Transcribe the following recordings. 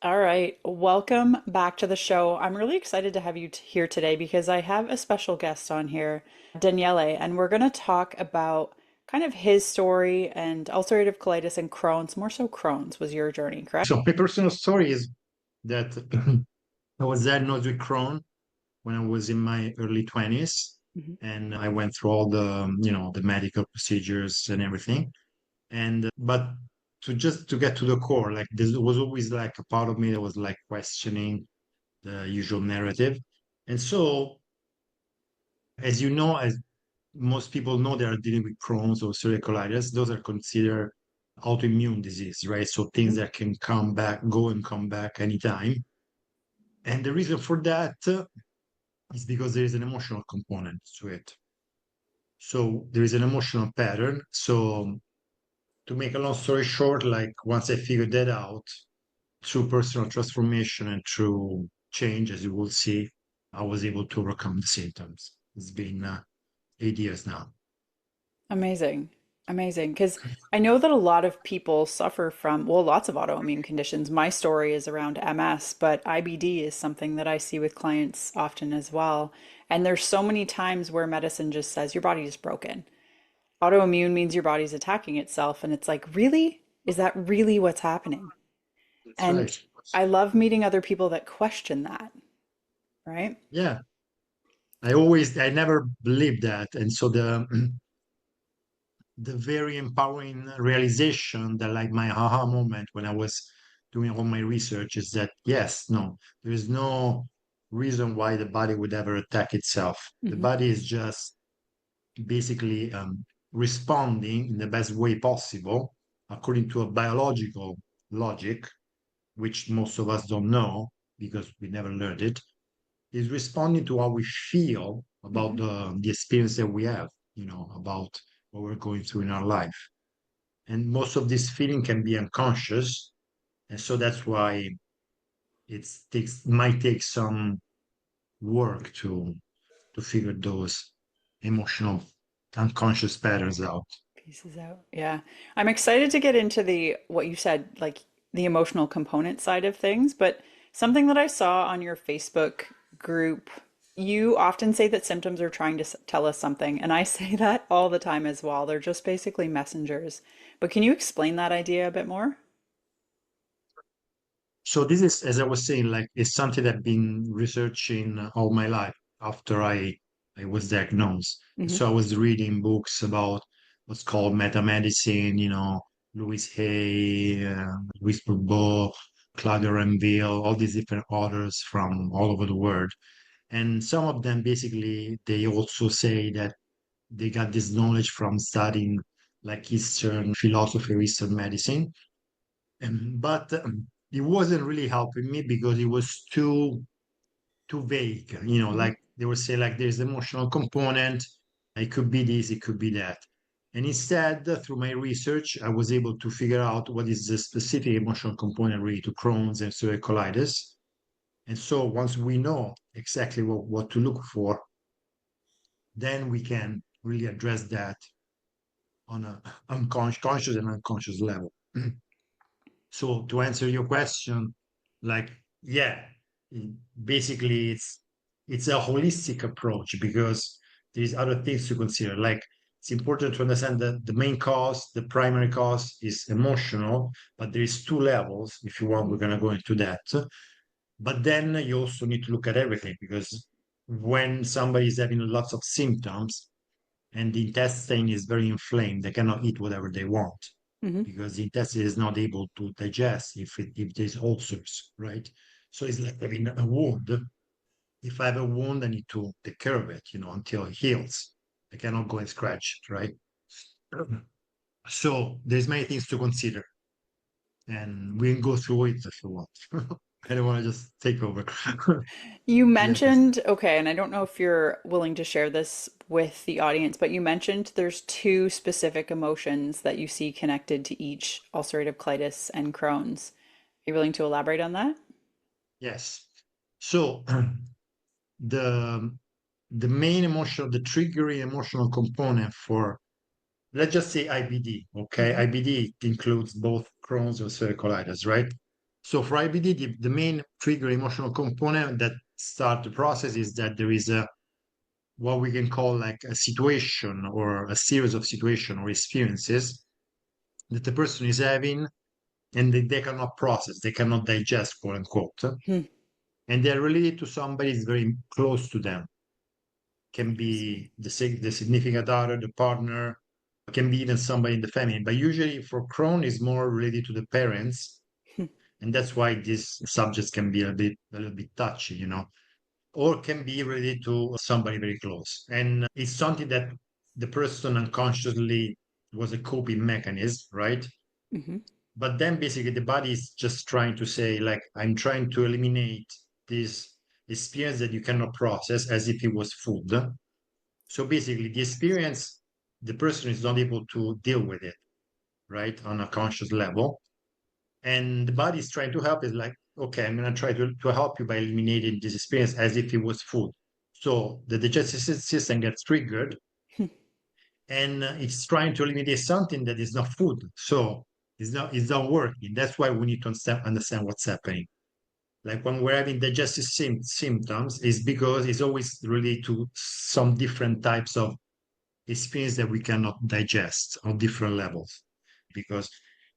All right, welcome back to the show. I'm really excited to have you here today because I have a special guest on here, Daniele, and we're going to talk about kind of his story and ulcerative colitis and Crohn's. More so, Crohn's was your journey, correct? So my personal story is that I was diagnosed with Crohn when I was in my early 20s, Hmm. and I went through all the medical procedures and everything. And but to get to the core, like there was always like a part of me that was like questioning the usual narrative. And so, as you know, as most people know, they are dealing with Crohn's or ulcerative colitis. Those are considered autoimmune disease, right? So things Hmm. that can come back, go and come back anytime. And the reason for that is because there is an emotional component to it. So there is an emotional pattern. So to make a long story short, like once I figured that out through personal transformation and through change, as you will see, I was able to overcome the symptoms. It's been 8 years now. Amazing. Amazing. Because I know that a lot of people suffer from, well, lots of autoimmune conditions. My story is around MS, but IBD is something that I see with clients often as well. And there's so many times where medicine just says your body is broken. Autoimmune means your body's attacking itself. And it's like, really? Is that really what's happening? That's And right. I love meeting other people that question that, right? Yeah. I never believed that. And so the very empowering realization that like my aha moment when I was doing all my research is that yes, no, there is no reason why the body would ever attack itself. The Hmm. body is just basically responding in the best way possible according to a biological logic, which most of us don't know because we never learned it, is responding to how we feel about Hmm. the experience that we have, about what we're going through in our life. And most of this feeling can be unconscious. And so that's why might take some work to figure those emotional unconscious patterns out. Pieces out. Yeah. I'm excited to get into the what you said, like the emotional component side of things, but something that I saw on your Facebook group, you often say that symptoms are trying to tell us something, and I say that all the time as well. They're just basically messengers. But can you explain that idea a bit more? So this is, as I was saying, like it's something that I've been researching all my life after I was diagnosed. And Hmm. so I was reading books about what's called meta medicine, Louis Hay, Louis Bourbeau, Claudia Renville, all these different authors from all over the world. And some of them basically they also say that they got this knowledge from studying like Eastern philosophy, Eastern medicine. But it wasn't really helping me because it was too vague. Hmm. Like they would say, like there's emotional component. It could be this, it could be that. And instead, through my research, I was able to figure out what is the specific emotional component related to Crohn's and ulcerative colitis. And so once we know exactly what to look for, then we can really address that on a conscious and unconscious level. So to answer your question, like, yeah, basically it's a holistic approach because there's other things to consider. Like it's important to understand that the main cause, the primary cause is emotional, but there is two levels. If you want, we're Hmm. gonna go into that. But then you also need to look at everything because when somebody is having lots of symptoms and the intestine is very inflamed, they cannot eat whatever they want Hmm. because the intestine is not able to digest if there's ulcers, right? So it's like having a wound. If I have a wound, I need to take care of it, until it heals. I cannot go and scratch it, right? So there's many things to consider, and we can go through it if you want. I don't want to just take over. You Yes. mentioned, okay, and I don't know if you're willing to share this with the audience, but you mentioned there's two specific emotions that you see connected to each ulcerative colitis and Crohn's. Are you willing to elaborate on that? Yes. So the the main emotional, the triggering emotional component for, let's just say IBD, okay? Hmm. IBD includes both Crohn's and ulcerative colitis, right? So for IBD, the main trigger emotional component that start the process is that there is a what we can call like a situation or a series of situation or experiences that the person is having and they cannot process, they cannot digest, quote unquote, Hmm. and they're related to somebody is very close to them. Can Interesting. be the significant other, the partner, can be even somebody in the family. But usually for Crohn is more related to the parents, Hmm. and that's why these subjects can be a little bit touchy, or can be related to somebody very close. And it's something that the person unconsciously was a coping mechanism, right? Hmm. But then basically the body is just trying to say, like, I'm trying to eliminate this experience that you cannot process as if it was food. So basically the experience, the person is not able to deal with it, right? On a conscious level. And the body is trying to help is like, okay, I'm going to try to help you by eliminating this experience as if it was food. So the digestive system gets triggered and it's trying to eliminate something that is not food. So it's not working. That's why we need to understand what's happening. Like when we're having digestive symptoms, is because it's always related to some different types of experience that we cannot digest on different levels because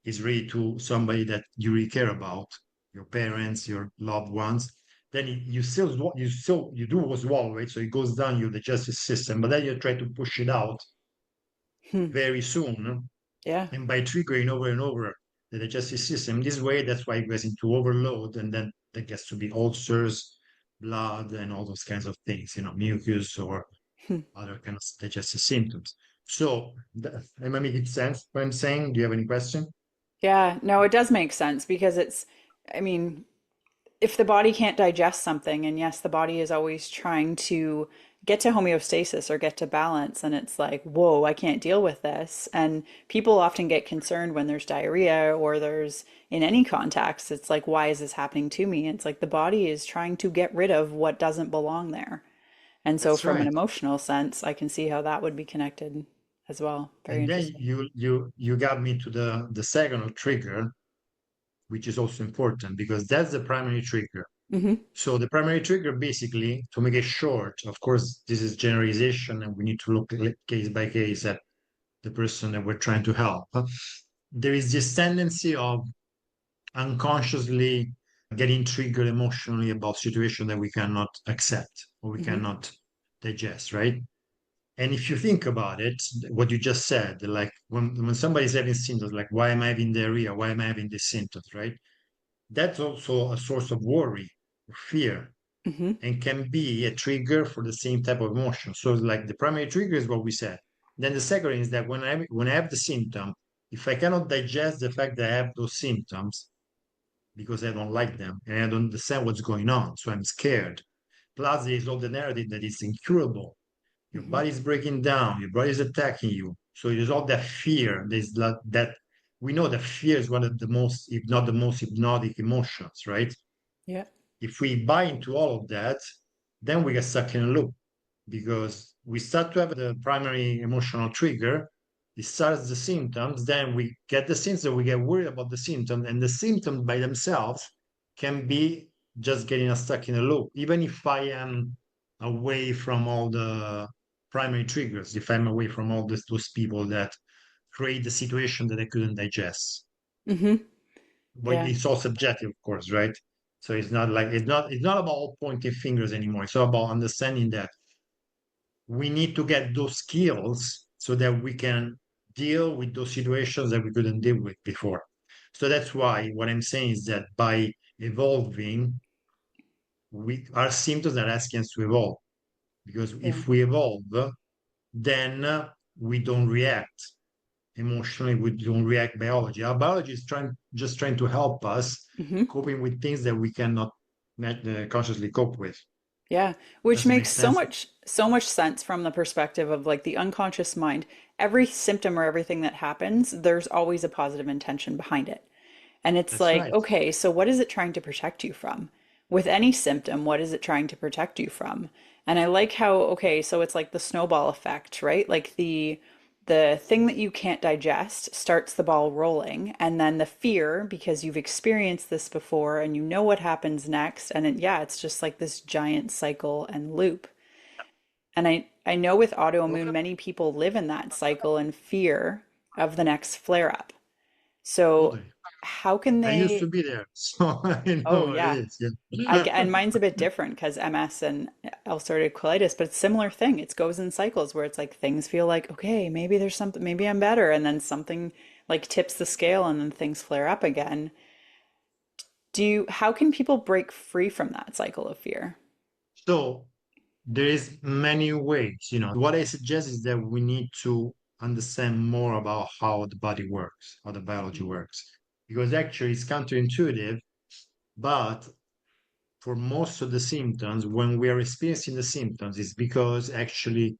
it's really to somebody that you really care about, your parents, your loved ones. Then you do swallow it, so it goes down your digestive system, but then you try to push it out Hmm. very soon, Yeah. and by triggering over and over the digestive system this way, that's why it goes into overload, and then that gets to be ulcers, blood, and all those kinds of things, mucus or Hmm. other kind of digestive symptoms. So, am I making sense what I'm saying? Do you have any question? Yeah. No, it does make sense because I mean, if the body can't digest something, and yes, the body is always trying to get to homeostasis or get to balance, and it's like, whoa, I can't deal with this. And people often get concerned when there's diarrhea or there's in any context, it's like, why is this happening to me? It's like the body is trying to get rid of what doesn't belong there. And so, That's from an right. emotional sense, I can see how that would be connected as well. Very And then interesting. you got me to the second trigger, which is also important because that's the primary trigger. Hmm. So the primary trigger, basically, to make it short, of course, this is generalization, and we need to look case by case at the person that we're trying to help. There is this tendency of unconsciously getting triggered emotionally about situation that we cannot accept or we Hmm. cannot digest, right? And if you think about it, what you just said, like when somebody's having symptoms, like why am I having diarrhea? Why am I having these symptoms, right? That's also a source of worry, fear, Hmm. and can be a trigger for the same type of emotion. So like the primary trigger is what we said. Then the second is that when I have the symptom, if I cannot digest the fact that I have those symptoms, because I don't like them and I don't understand what's going on. So I'm scared. Plus, there is all the narrative that it's incurable. Your Hmm. body is breaking down, your body is attacking you. So there's all that fear. There's that we know that fear is one of the most, if not the most hypnotic emotions, right? Yeah. If we buy into all of that, then we get stuck in a loop because we start to have the primary emotional trigger. It starts the symptoms, then we get the symptoms, we get worried about the symptoms, and the symptoms by themselves can be just getting us stuck in a loop. Even if I am away from all the primary triggers, if I'm away from all those people that create the situation that I couldn't digest. Hmm. But Yeah. it's all subjective, of course, right? So it's not about pointing fingers anymore. It's all about understanding that we need to get those skills so that we can deal with those situations that we couldn't deal with before. So that's why what I'm saying is that by evolving, our symptoms are asking us to evolve. Because Yeah. if we evolve, then we don't react emotionally, we don't react biology. Our biology is just trying to help us Hmm. coping with things that we cannot consciously cope with. Yeah, which Does it make makes sense? so much sense from the perspective of like the unconscious mind. Every symptom or everything that happens, there's always a positive intention behind it. And it's That's like, right. okay, so what is it trying to protect you from? With any symptom, what is it trying to protect you from? And I like how, okay, so it's like the snowball effect, right? Like the thing that you can't digest starts the ball rolling, and then the fear, because you've experienced this before and you know what happens next, and yeah, it's just like this giant cycle and loop. And I know with autoimmune, many people live in that cycle and fear of the next flare up. So Totally. how can I used they? to be there, so I know Oh what it yeah, is. Yeah. and mine's a bit different because MS and ulcerative colitis, but it's similar thing. It goes in cycles where it's like things feel like, okay, maybe there's something, maybe I'm better, and then something like tips the scale and then things flare up again. How can people break free from that cycle of fear? So there is many ways, What I suggest is that we need to understand more about how the body works, how the biology works, because actually it's counterintuitive, but for most of the symptoms, when we are experiencing the symptoms, it's because actually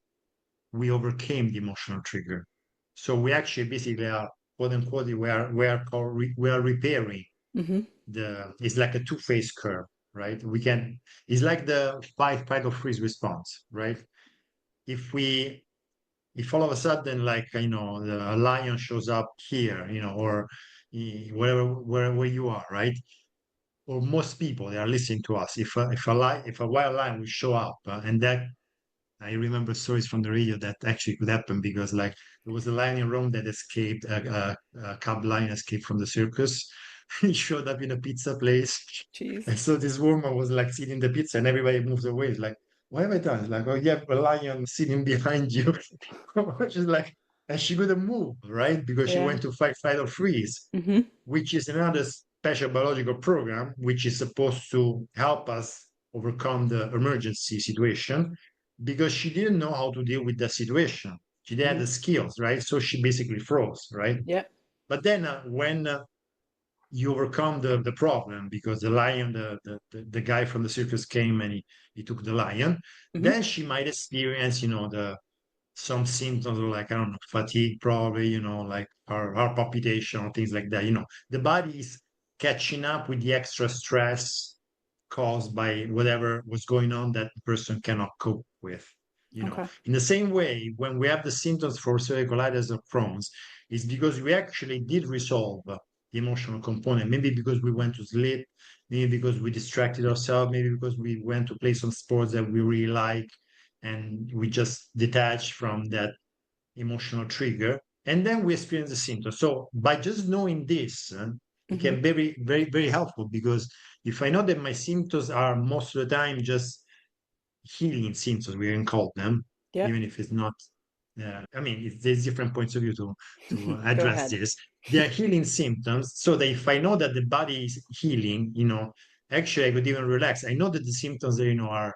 we overcame the emotional trigger. So we actually basically are, quote unquote, we are repairing Mm-hmm. it's like a two-phase curve, right? It's like the fight or freeze response, right? If we if all of a sudden, like, a lion shows up here, or wherever you are, right? Or most people, they are listening to us. If a wild lion will show up, and that I remember stories from the radio that actually could happen, because, like, there was a lion in Rome that escaped, a cub lion escaped from the circus. He showed up in a pizza place. Jeez. And so this woman was like eating the pizza and everybody moves away. It's like, what have I done? It's like, oh, you have a lion sitting behind you. She's like, and she couldn't move, right? Because she Yeah. went to fight or freeze, Mm-hmm. which is another special biological program, which is supposed to help us overcome the emergency situation, because she didn't know how to deal with the situation. She didn't have Mm-hmm. the skills, right? So she basically froze, right? Yeah. But then when you overcome the problem, because the lion, the guy from the circus came and he took the lion, Mm-hmm. then she might experience, the some symptoms like, I don't know, fatigue, probably, like heart palpitation or things like that. The body is catching up with the extra stress caused by whatever was going on that the person cannot cope with. Okay. In the same way, when we have the symptoms for ulcerative colitis or Crohn's, it's because we actually did resolve the emotional component. Maybe because we went to sleep, maybe because we distracted ourselves, maybe because we went to play some sports that we really like, and we just detached from that emotional trigger, and then we experience the symptoms. So by just knowing this, it Mm-hmm. can be very, very, very helpful, because if I know that my symptoms are most of the time just healing symptoms, we can call them, Yep. even if it's not. I mean, there's different points of view to Go address ahead. this. They are healing symptoms, so that if I know that the body is healing, actually I could even relax. I know that the symptoms, are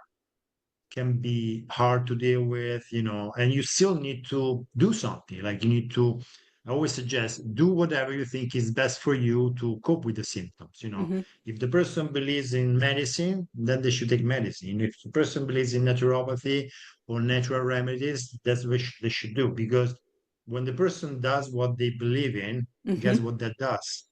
can be hard to deal with, and you still need to do something. Like, you need to, I always suggest, do whatever you think is best for you to cope with the symptoms. Mm-hmm. If the person believes in medicine, then they should take medicine. If the person believes in naturopathy or natural remedies, that's what they should do. Because when the person does what they believe in, guess Mm-hmm. what that does?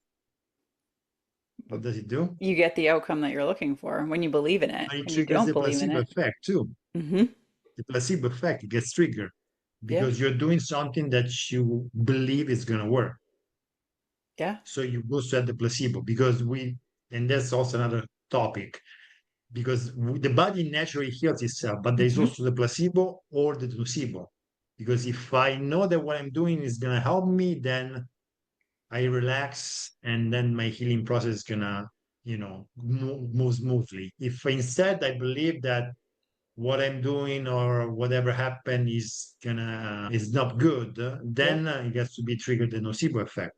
What does it do? You get the outcome that you're looking for when you believe in it. It When you triggers don't the believe in placebo it. effect too. Mm-hmm. The placebo effect gets triggered Yeah. because you're doing something that you believe is going to work. Yeah. So you go to the placebo, and that's also another topic, because the body naturally heals itself, but there's Mm-hmm. also the placebo or the nocebo. Because if I know that what I'm doing is going to help me, then I relax, and then my healing process is going to, move smoothly. If instead I believe that what I'm doing or whatever happened is not good, Yeah. then it has to be triggered the nocebo effect.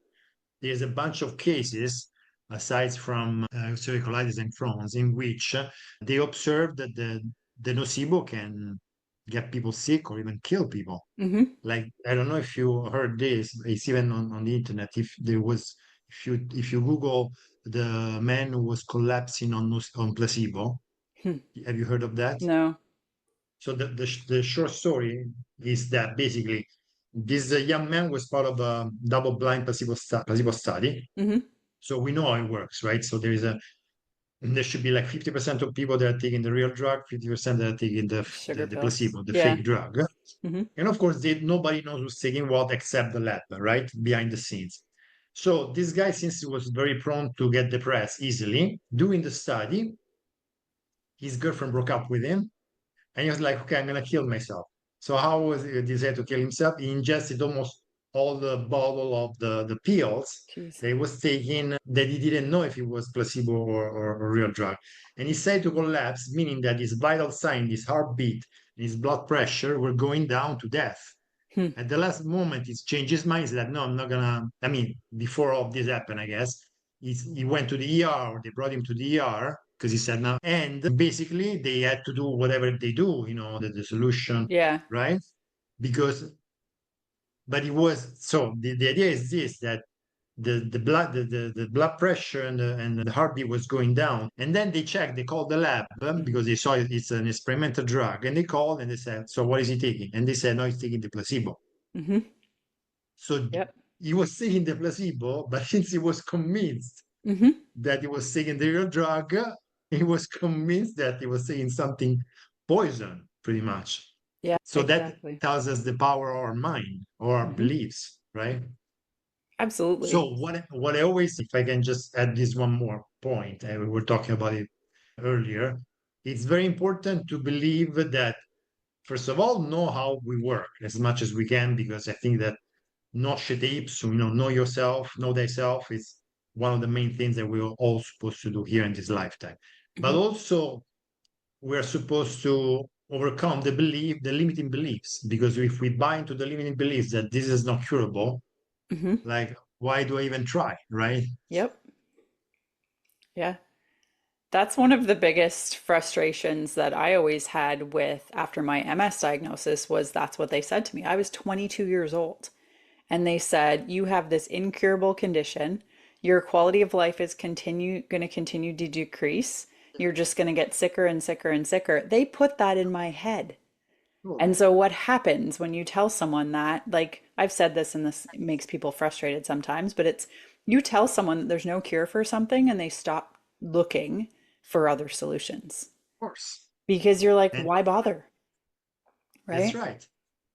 There's a bunch of cases, aside from ulcerative colitis and Crohn's, in which they observed that the nocebo can get people sick or even kill people. Mm-hmm. Like, I don't know if you heard this, it's even on the internet. If you Google the man who was collapsing on placebo, Hmm. have you heard of that? No. So the short story is that basically this young man was part of a double-blind placebo study. Mm-hmm. So we know how it works, right? So there is And there should be like 50% of people that are taking the real drug, 50% that are taking Sugar the pills. placebo, the Yeah. fake drug. Hmm. And of course, nobody knows who's taking what except the lab, right? Behind the scenes. So this guy, since he was very prone to get depressed easily, doing the study, his girlfriend broke up with him, and he was like, okay, I'm gonna kill myself. So how was he decided to kill himself? He ingested almost all the bottle of the pills Jeez. that he was taking that he didn't know if it was placebo or real drug. And he said to collapse, meaning that his vital sign, his heartbeat, and his blood pressure were going down to death. Hmm. At the last moment, he changed his mind. He said, no, I'm not gonna. I mean, before all this happened, I guess, he went to the ER. They brought him to the ER because he said no. And basically, they had to do whatever they do, the solution, Yeah. right? Because, but it was, so the idea is this, that the blood pressure and the heartbeat was going down. And then they checked, they called the lab Hmm. because they saw it's an experimental drug. And they called and they said, so what is he taking? And they said, no, he's taking the placebo. Hmm. So Yep. he was taking the placebo, but since he was convinced Hmm. that he was taking the real drug, he was convinced that he was taking something poison, pretty much. Yeah, So that exactly. tells us the power of our mind or our Hmm. beliefs, right? Absolutely. So what I always, if I can just add this one more point, and we were talking about it earlier, it's very important to believe that, first of all, know how we work as much as we can, because I think that nosce te ipsum, know yourself, know thyself is one of the main things that we're all supposed to do here in this lifetime. But Hmm. also, we're supposed to overcome the limiting beliefs, because if we buy into the limiting beliefs that this is not curable, Hmm. like, why do I even try, right? Yep. Yeah. That's one of the biggest frustrations that I always had with after my MS diagnosis was that's what they said to me. I was 22 years old and they said, "You have this incurable condition. Your quality of life is going to continue to decrease. You're just going to get sicker and sicker and sicker." They put that in my head. Sure. And so what happens when you tell someone that, like I've said this and this makes people frustrated sometimes, but it's you tell someone that there's no cure for something and they stop looking for other solutions Of course. because you're like, And why bother? that's Right? right.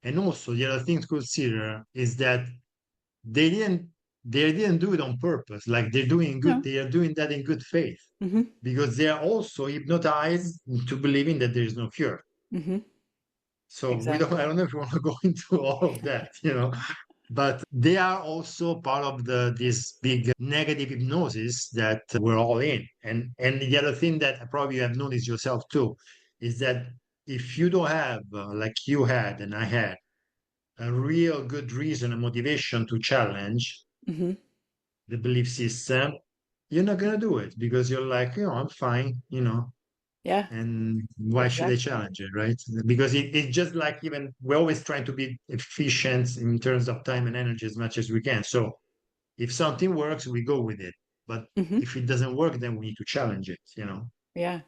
And also, the other thing to consider is that they didn't they didn't do it on purpose. Like, No. they are doing that in good faith, Mm-hmm. because they are also hypnotized into believing that there is no cure. Mm-hmm. So I Exactly. don't know if we want to go into all of that, but they are also part of this big negative hypnosis that we're all in. And the other thing that probably you have noticed yourself too is that if you don't have, like you had and I had, a real good reason and motivation to challenge Mm-hmm. the belief system, you're not gonna do it, because you're like, I'm fine, Yeah, and why should I exactly. challenge it, right? Because it's just like, even we're always trying to be efficient in terms of time and energy as much as we can. So if something works, we go with it. But Mm-hmm. if it doesn't work, then we need to challenge it. Yeah.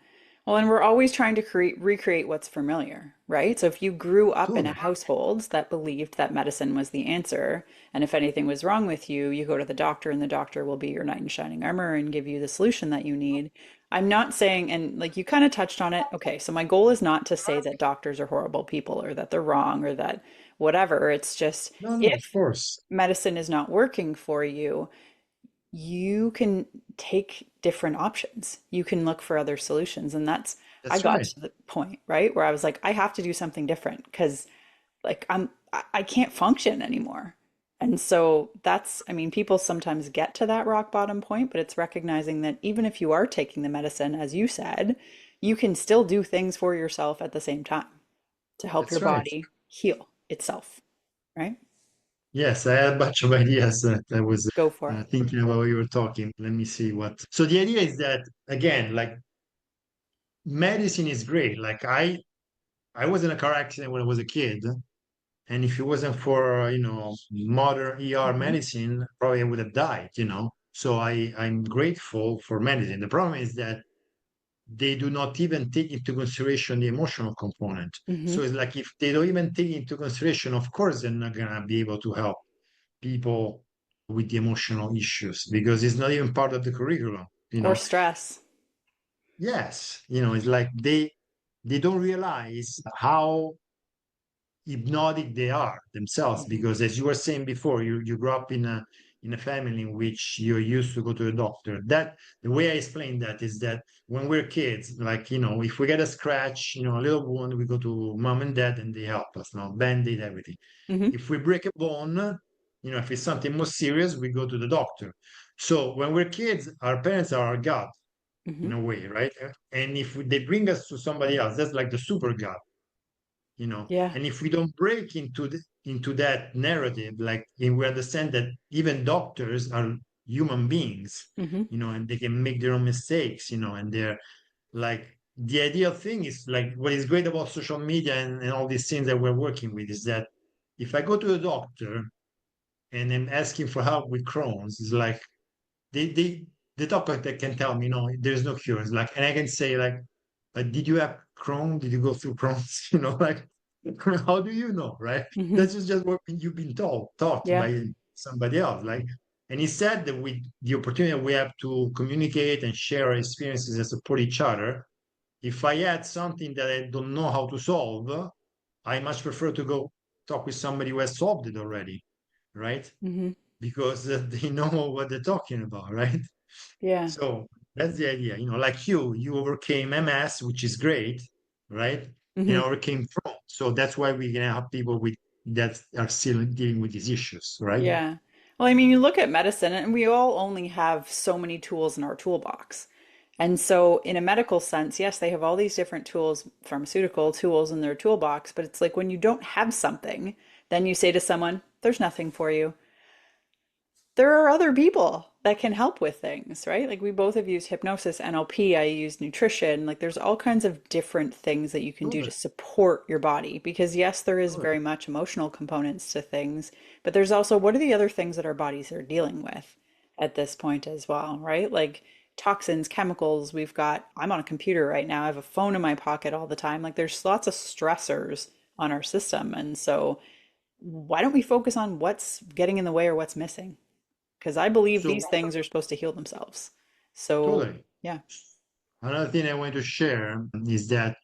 Well, and we're always trying to recreate what's familiar, right? So if you grew up in a Totally. household that believed that medicine was the answer, and if anything was wrong with you, you go to the doctor and the doctor will be your knight in shining armor and give you the solution that you need. I'm not saying, and like you kind of touched on it. Okay, so my goal is not to say that doctors are horrible people or that they're wrong or that whatever. It's just No, no, of if course. medicine is not working for you, you can take different options. You can look for other solutions. And I That's got right. to the point, right, where I was like, I have to do something different because like I can't function anymore. And so I mean, people sometimes get to that rock bottom point, but it's recognizing that even if you are taking the medicine, as you said, you can still do things for yourself at the same time to help your That's right. body heal itself, right? Yes, I had a bunch of ideas that I was Go for it. thinking about while you were talking. Let me see what. So the idea is that, again, like, medicine is great. Like, I was in a car accident when I was a kid, and if it wasn't for modern ER Hmm. medicine, probably I would have died. So I'm grateful for medicine. The problem is that they do not even take into consideration the emotional component. Hmm. So it's like, if they don't even take into consideration, of course they're not gonna be able to help people with the emotional issues, because it's not even part of the curriculum. Or stress. yes, it's like they don't realize how hypnotic they are themselves, Hmm. because as you were saying before, you grew up in a family in which you're used to go to the doctor. That the way I explain that is that when we're kids, like, if we get a scratch, a little wound, we go to mom and dad and they help us now, band-aid, everything. Hmm. If we break a bone, if it's something more serious, we go to the doctor. So when we're kids, our parents are our god Hmm. in a way, right? And if they bring us to somebody else, that's like the super god. Yeah. And if we don't break into that narrative, like, and we understand that even doctors are human beings, Hmm. and they can make their own mistakes, and they're like, the ideal thing is, like, what is great about social media and all these things that we're working with is that if I go to a doctor and I'm asking for help with Crohn's, it's like they the doctor that can tell me, no, there's no cure. It's like, and I can say, like, but did you have Crohn? Did you go through Crohn's? Like, how do you know, right? Hmm. That's just what you've been taught Yeah. by somebody else. Like, and he said that with the opportunity we have to communicate and share our experiences and support each other, if I had something that I don't know how to solve, I much prefer to go talk with somebody who has solved it already, right? Hmm. Because they know what they're talking about, right? Yeah. So that's the idea. Like you overcame MS, which is great, right? And Hmm. overcame Crohn. So that's why we're gonna have people with that are still dealing with these issues, right? Yeah. Well, I mean, you look at medicine and we all only have so many tools in our toolbox. And so, in a medical sense, yes, they have all these different tools, pharmaceutical tools in their toolbox, but it's like when you don't have something, then you say to someone, there's nothing for you. There are other people that can help with things, right? Like we both have used hypnosis, NLP, I use nutrition. Like there's all kinds of different things that you can do to Totally, support your body because yes, there is totally. very much emotional components to things, but there's also what are the other things that our bodies are dealing with at this point as well, right? Like toxins, chemicals, I'm on a computer right now. I have a phone in my pocket all the time. Like there's lots of stressors on our system. And so why don't we focus on what's getting in the way or what's missing? Because I believe these So things are supposed to heal themselves. So, totally. yeah. Another thing I want to share is that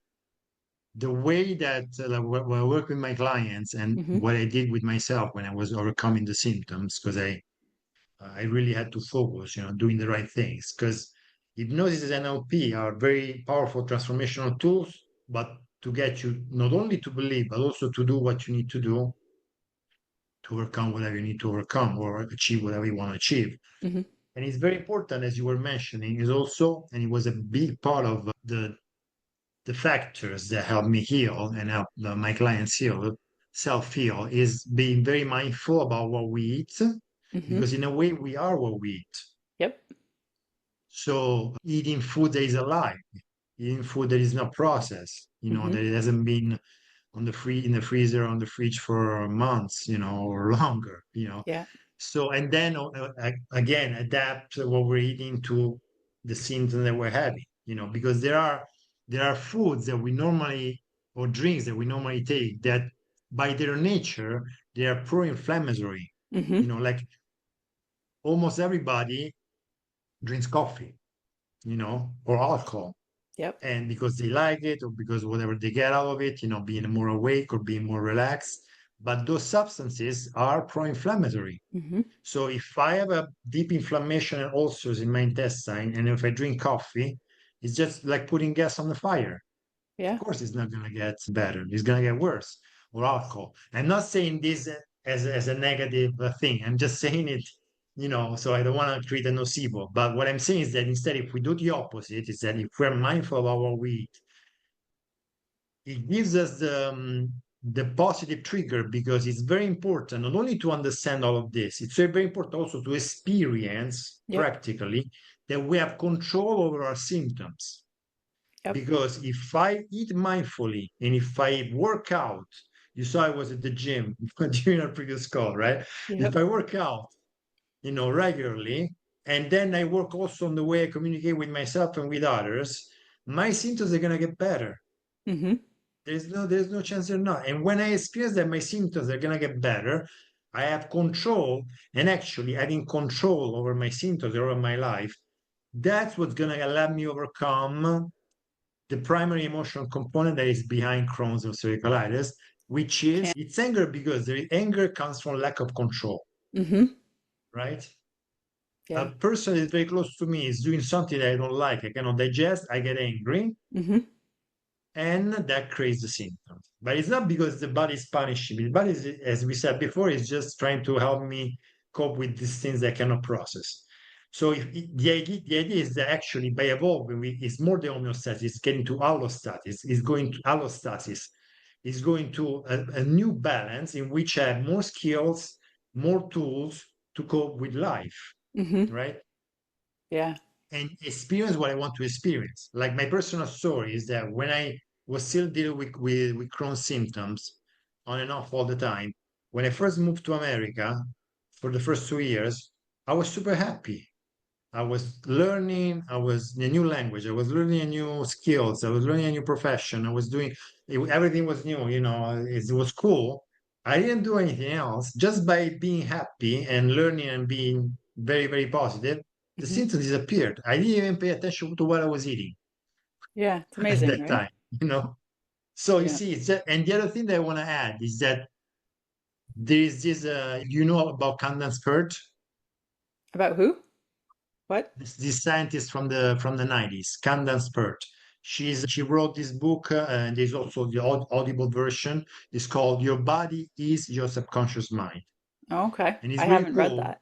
the way that like, when I work with my clients and Hmm. what I did with myself when I was overcoming the symptoms, because I really had to focus, doing the right things. Because hypnosis and NLP are very powerful transformational tools, but to get you not only to believe, but also to do what you need to do to overcome whatever you need to overcome or achieve whatever you want to achieve. Hmm. And it's very important, as you were mentioning, is also, and it was a big part of the factors that help me heal and help my clients heal, self heal, is being very mindful about what we eat, Hmm. because in a way we are what we eat. Yep. So eating food that is alive, eating food that is not processed, Hmm. that it hasn't been in the freezer, on the fridge for months, or longer, Yeah. So, and then again, adapt what we're eating to the symptoms that we're having, because there are foods that we normally, or drinks that we normally take, that by their nature, they are pro-inflammatory. Hmm. Like almost everybody drinks coffee, or alcohol, Yep. and because they like it or because whatever they get out of it, being more awake or being more relaxed. But those substances are pro-inflammatory. Hmm. So if I have a deep inflammation and ulcers in my intestine, and if I drink coffee, it's just like putting gas on the fire. Of Yeah. course, it's not going to get better. It's going to get worse. Or alcohol. I'm not saying this as a negative thing. I'm just saying it, so I don't want to create a nocebo. But what I'm saying is that instead, if we do the opposite, is that if we're mindful about what we eat, it gives us the positive trigger, because it's very important not only to understand all of this, it's very, very important also to experience Yep. practically that we have control over our symptoms. Yep. Because if I eat mindfully and if I work out, you saw I was at the gym during our previous call, right? If Yep. I work out, regularly, and then I work also on the way I communicate with myself and with others, my symptoms are gonna get better. Hmm. There's no chance they're not. And when I experience that my symptoms are gonna get better, I have control, and actually having control over my symptoms, over my life, That's what's going to let me overcome the primary emotional component that is behind Crohn's or ulcerative colitis, which is Can't. it's anger because anger comes from lack of control, Mm-hmm. right? A Yeah. person that is very close to me is doing something that I don't like, I cannot digest, I get angry, Mm-hmm. and that creates the symptoms. But it's not because the body is punishing me. The body, is, as we said before, is just trying to help me cope with these things that I cannot process. So the idea is that actually by evolving, it's more the homeostasis, it's getting to allostasis, it's going to allostasis, is going to a new balance in which I have more skills, more tools to cope with life, Mm-hmm. right? Yeah. And experience what I want to experience. Like my personal story is that when I was still dealing with Crohn's symptoms on and off all the time, when I first moved to America for the first 2 years, I was super happy. I was learning, I was in a new language, I was learning a new skills, I was learning a new profession, I was doing everything was new, it was cool. I didn't do anything else. Just by being happy and learning and being very, very positive, the Mm-hmm. symptoms disappeared. I didn't even pay attention to what I was eating Yeah. It's at amazing, that right? time. So you Yeah. see, it's just, and the other thing that I want to add is that there is this, you know about Candace Pert, About who? What? this scientist from the 90s, Candace Pert. She wrote this book, and there's also the audible version. It's called "Your Body Is Your Subconscious Mind," Oh, okay. and it's I really haven't read cool. that.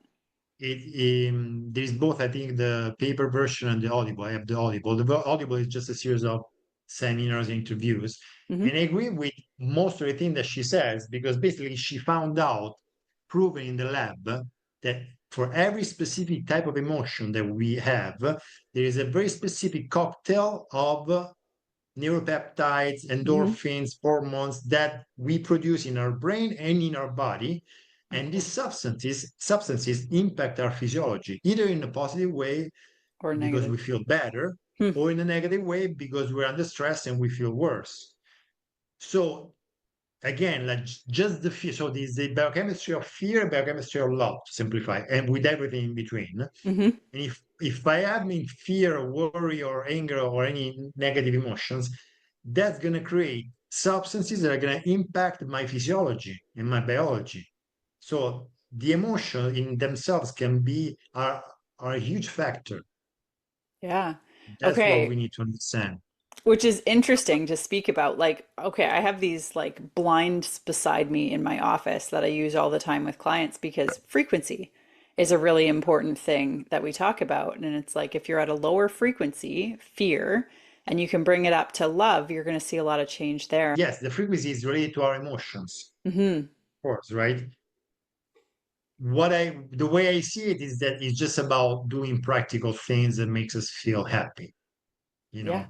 There's both, I think, the paper version and the audible. I have the audible. The audible is just a series of seminars, interviews, Mm-hmm. and I agree with most of the things that she says because basically she found out, proven in the lab, that for every specific type of emotion that we have, there is a very specific cocktail of neuropeptides, Mm-hmm. endorphins, hormones that we produce in our brain and in our body. Oh, And these cool. substances impact our physiology, either in a positive way Or because negative. we feel better, Hmm. or in a negative way because we're under stress and we feel worse. So again, like just the fear. So there's the biochemistry of fear, biochemistry of love, to simplify, and with everything in between. Mm-hmm. And if I am in fear or worry or anger or any negative emotions, that's going to create substances that are going to impact my physiology and my biology. So the emotion in themselves are a huge factor. Yeah. That's what we Okay. need to understand. Which is interesting to speak about. Like, okay, I have these like blinds beside me in my office that I use all the time with clients because frequency is a really important thing that we talk about. And it's like if you're at a lower frequency, fear, and you can bring it up to love, you're going to see a lot of change there. Yes, the frequency is related to our emotions, Hmm. of course, right? The way I see it is that it's just about doing practical things that makes us feel happy, you Yeah. know,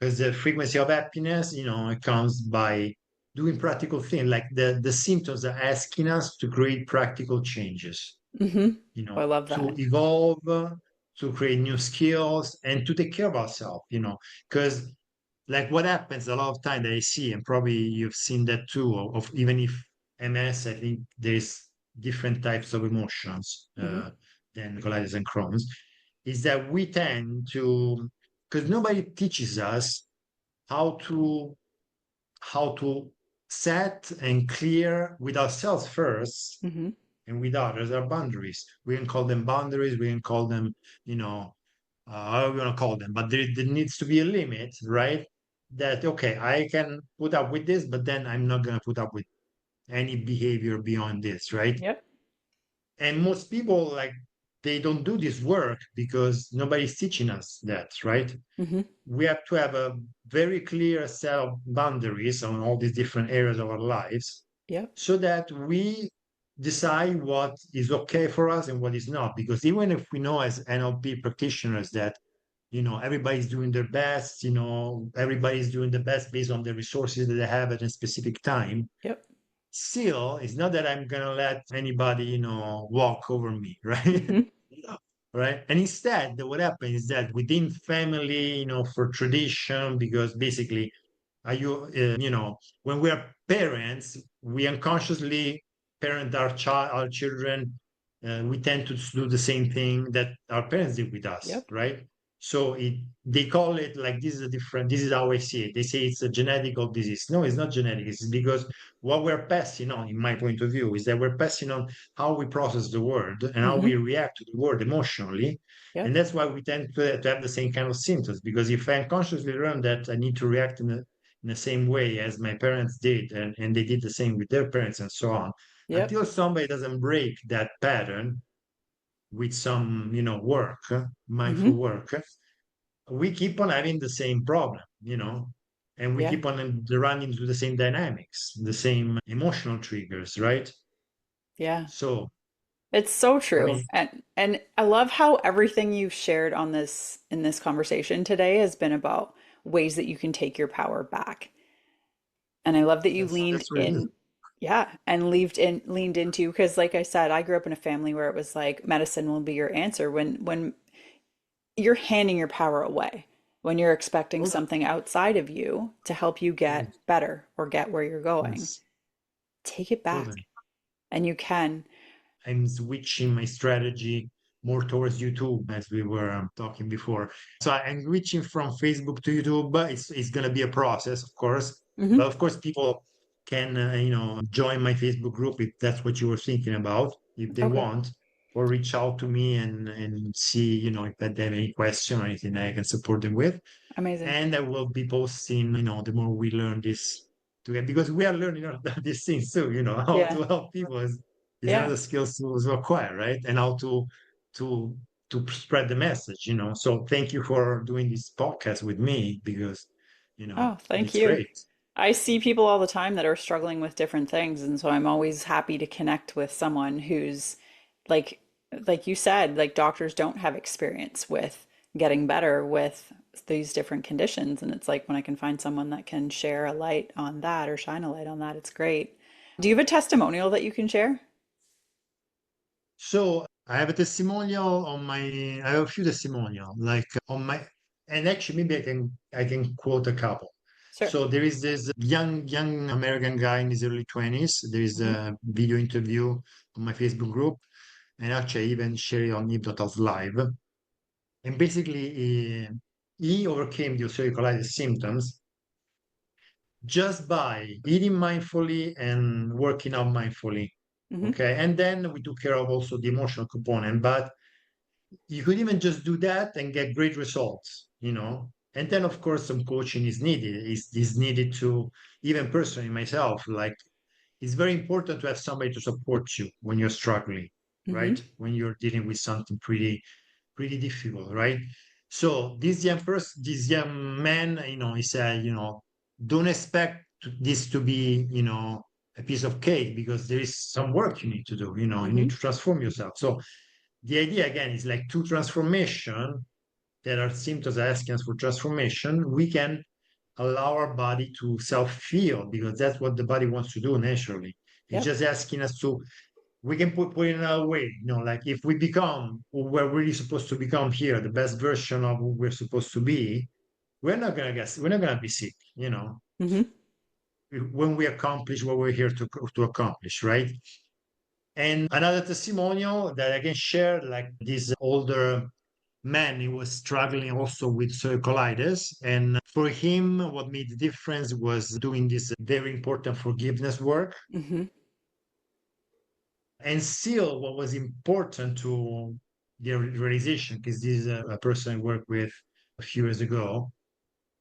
because the frequency of happiness, it comes by doing practical things. Like the symptoms are asking us to create practical changes, Hmm. I love to that. evolve, to create new skills, and to take care of ourselves. Because like what happens a lot of time that I see, and probably you've seen that too, of even if MS, I think there's different types of emotions Hmm. than colitis and Crohn's, is that we tend to, because nobody teaches us how to how to set and clear with ourselves first Hmm. and with others our boundaries. We can call them boundaries, we can call them, how we want to call them, but there needs to be a limit, right? That, okay, I can put up with this, but then I'm not going to put up with any behavior beyond this, right? Yep. And most people, like, they don't do this work because nobody's teaching us that, right? Hmm. We have to have a very clear set of boundaries on all these different areas of our lives Yep. so that we decide what is okay for us and what is not. Because even if we know as NLP practitioners that, everybody's doing their best, everybody's doing the best based on the resources that they have at a specific time, Yep. still, it's not that I'm gonna let anybody, walk over me, right? Hmm. Right. And instead, what happens is that within family, for tradition, because basically, are when we are parents, we unconsciously parent our children we tend to do the same thing that our parents did with us, Yep. right? So they call it like this is a different, this is how I see it. They say it's a genetical disease. No, it's not genetic. It's because what we're passing on, in my point of view, is that we're passing on how we process the world and how we Hmm. react to the world emotionally. And Yep. that's why we tend to have the same kind of symptoms. Because if I unconsciously learn that I need to react in the same way as my parents did, and they did the same with their parents and so on, Yep. until somebody doesn't break that pattern with some, work, mindful Hmm. work, we keep on having the same problem, and we Yeah. keep on running into the same dynamics, the same emotional triggers, right? Yeah. So, It's so I true. mean, And I love how everything you've shared on this in this conversation today has been about ways that you can take your power back. And I love that you leaned that's what it is. in, yeah, and leaned into because like I said, I grew up in a family where it was like medicine will be your answer when you're handing your power away, when you're expecting Totally. something outside of you to help you get Yes, better or get where you're going. yes, Take it back. totally. And you can. I'm switching my strategy more towards YouTube, as we were talking before. So I'm switching from Facebook to YouTube, but it's going to be a process, of course. But Hmm. of course, people can, join my Facebook group if that's what you were thinking about, if they Okay. want, or reach out to me and see, if they have any question or anything I can support them with. Amazing. And I will be posting, the more we learn this together, because we are learning these things too, how Yeah. to help people is Yeah. another skill to acquire, right? And how to to spread the message, So thank you for doing this podcast with me because, Oh, thank it's you. great. I see people all the time that are struggling with different things, and so I'm always happy to connect with someone who's like like you said, like doctors don't have experience with getting better with these different conditions, and it's like when I can find someone that can share a light on that or shine a light on that, it's great. Do you have a testimonial that you can share? So I have a testimonial on my, I have a few testimonial like on my, and actually maybe I can quote a couple. Sure. So there is this young American guy in his early 20s. There is Hmm. a video interview on my Facebook group, and actually I even share it on Hypnotas Live. And basically, he overcame the ulcerative colitis symptoms just by eating mindfully and working out mindfully. Hmm. Okay, and then we took care of also the emotional component, but you could even just do that and get great results. And then, of course, some coaching is needed. Is needed to, even personally myself, like it's very important to have somebody to support you when you're struggling, Hmm. right? When you're dealing with something pretty difficult, right? So this young man, he said, don't expect this to be, a piece of cake because there is some work you need to do. You need Hmm. to transform yourself. So the idea again is like to transformation. There are symptoms asking us for transformation. We can allow our body to self-heal because that's what the body wants to do naturally. It's Yep. just asking us to, we can put it another way, like if we become who we're really supposed to become here, the best version of who we're supposed to be, we're not gonna be sick, Hmm. when we accomplish what we're here to accomplish, right? And another testimonial that I can share, like this older man, he was struggling also with colitis. And for him, what made the difference was doing this very important forgiveness work. Hmm. And still, what was important to the realization, because this is a person I worked with a few years ago,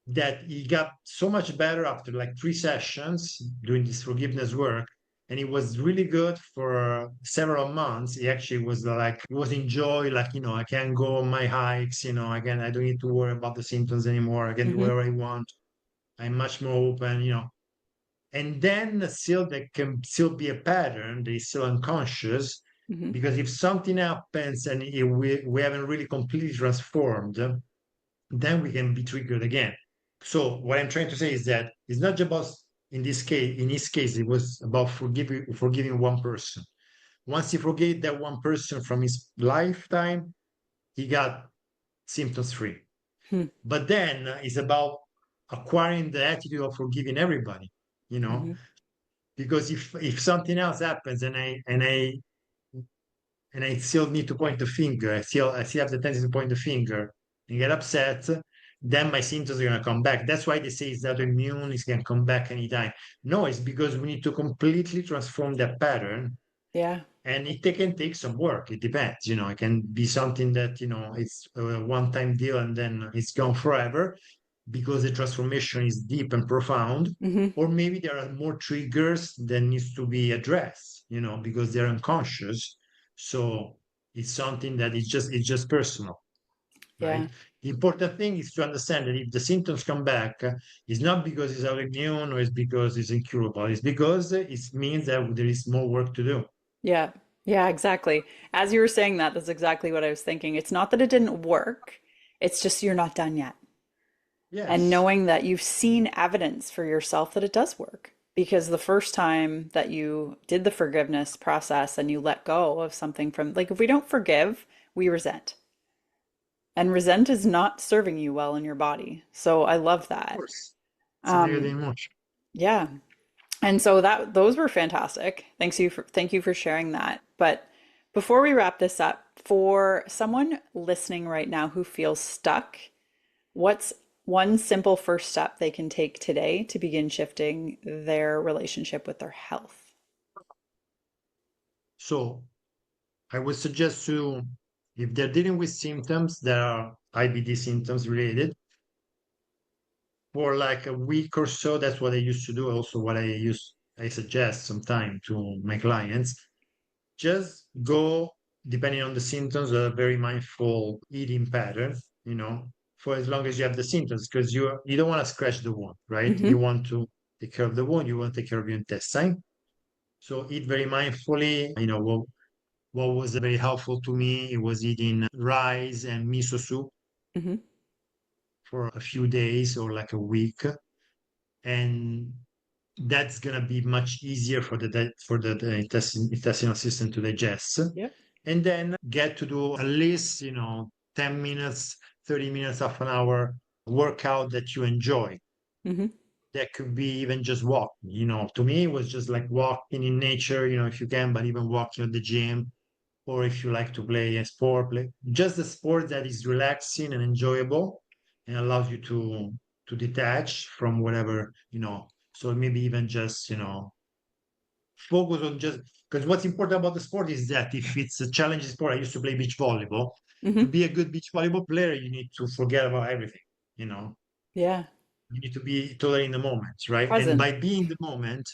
that he got so much better after like 3 sessions doing this forgiveness work. And it was really good for several months. He actually was like, he was enjoy, like, I can go on my hikes, I don't need to worry about the symptoms anymore. I can do Hmm. whatever I want. I'm much more open. And then still there can still be a pattern that is still unconscious, Hmm. because if something happens and we haven't really completely transformed, then we can be triggered again. So what I'm trying to say is that it's not just about, in his case, it was about forgiving one person. Once he forgave that one person from his lifetime, he got symptoms free. Hmm. But then it's about acquiring the attitude of forgiving everybody, you know, Hmm. because if something else happens and and I still need to point the finger, I still have the tendency to point the finger and get upset, then my symptoms are gonna come back. That's why they say it's autoimmune, it's gonna come back anytime. No, it's because we need to completely transform that pattern, Yeah. and it can take some work. It depends, it can be something that, it's a one-time deal and then it's gone forever because the transformation is deep and profound. Hmm. Or maybe there are more triggers that needs to be addressed, because they're unconscious. So it's something that it's just personal, Yeah. right? The important thing is to understand that if the symptoms come back, it's not because it's autoimmune or it's because it's incurable. It's because it means that there is more work to do. Yeah. Yeah, exactly. As you were saying that, that's exactly what I was thinking. It's not that it didn't work, it's just you're not done yet. And Yes. knowing that you've seen evidence for yourself that it does work. Because the first time that you did the forgiveness process and you let go of something from, like, if we don't forgive, we resent. And resent is not serving you well in your body. So I love Of that. course. It's a negative Um, emotion. yeah. And so that those were fantastic. Thank you for sharing that. But before we wrap this up, for someone listening right now who feels stuck, what's one simple first step they can take today to begin shifting their relationship with their health? So I would suggest to, if they're dealing with symptoms that are IBD symptoms related, for like a week or so, that's what I used to do. Also, I suggest sometime to my clients, just go, depending on the symptoms, a very mindful eating pattern, for as long as you have the symptoms, because you don't want to scratch the wound, right? You Hmm. want to take care of the wound, you want to take care of your intestine. So eat very mindfully. What was very helpful to me, it was eating rice and miso soup Hmm. for a few days or like a week. And that's gonna be much easier for the intestinal system to digest. Yep. And then get to do at least, 10 minutes, 30 minutes, half an hour workout that you enjoy. Hmm. That could be even just walking. To me, it was just like walking in nature, if you can, but even walking at the gym, or if you like to play a sport, play just a sport that is relaxing and enjoyable and allows you to detach from whatever, so maybe even just, focus on just, because what's important about the sport is that if it's a challenging sport, I used to play beach volleyball. To Hmm. be a good beach volleyball player, you need to forget about everything, you know. Yeah. You need to be totally in the moment, right? And Present. by being in the moment,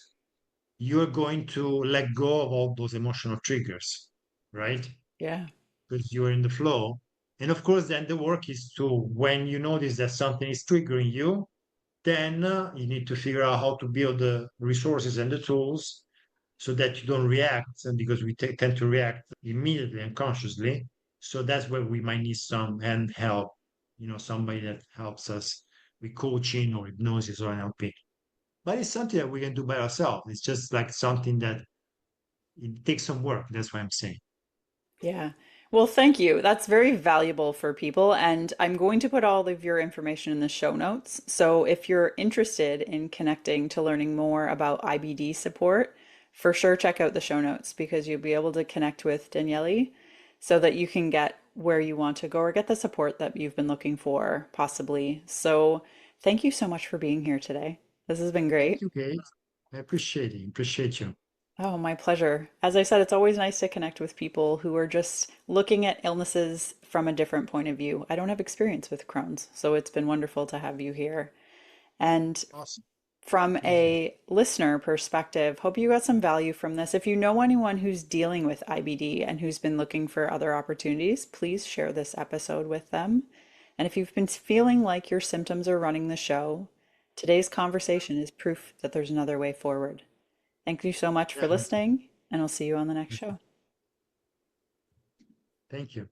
you're going to let go of all those emotional triggers, right? Yeah. Because you're in the flow. And of course, then the work is to, when you notice that something is triggering you, then you need to figure out how to build the resources and the tools so that you don't react, and because we tend to react immediately and consciously. So that's where we might need some hand help, somebody that helps us with coaching or hypnosis or NLP. But it's something that we can do by ourselves. It's just like something that it takes some work. That's what I'm saying. Yeah. Well, thank you. That's very valuable for people. And I'm going to put all of your information in the show notes. So if you're interested in connecting to learning more about IBD support, for sure check out the show notes because you'll be able to connect with Daniele so that you can get where you want to go or get the support that you've been looking for, possibly. So thank you so much for being here today. This has been Thank great. you, Kate. I appreciate it. Appreciate you. Oh, my pleasure. As I said, it's always nice to connect with people who are just looking at illnesses from a different point of view. I don't have experience with Crohn's, so it's been wonderful to have you here. And Awesome. from Thank you. a listener perspective, hope you got some value from this. If you know anyone who's dealing with IBD and who's been looking for other opportunities, please share this episode with them. And if you've been feeling like your symptoms are running the show, today's conversation is proof that there's another way forward. Thank you so much for Definitely. listening, and I'll see you on the next show. Thank you.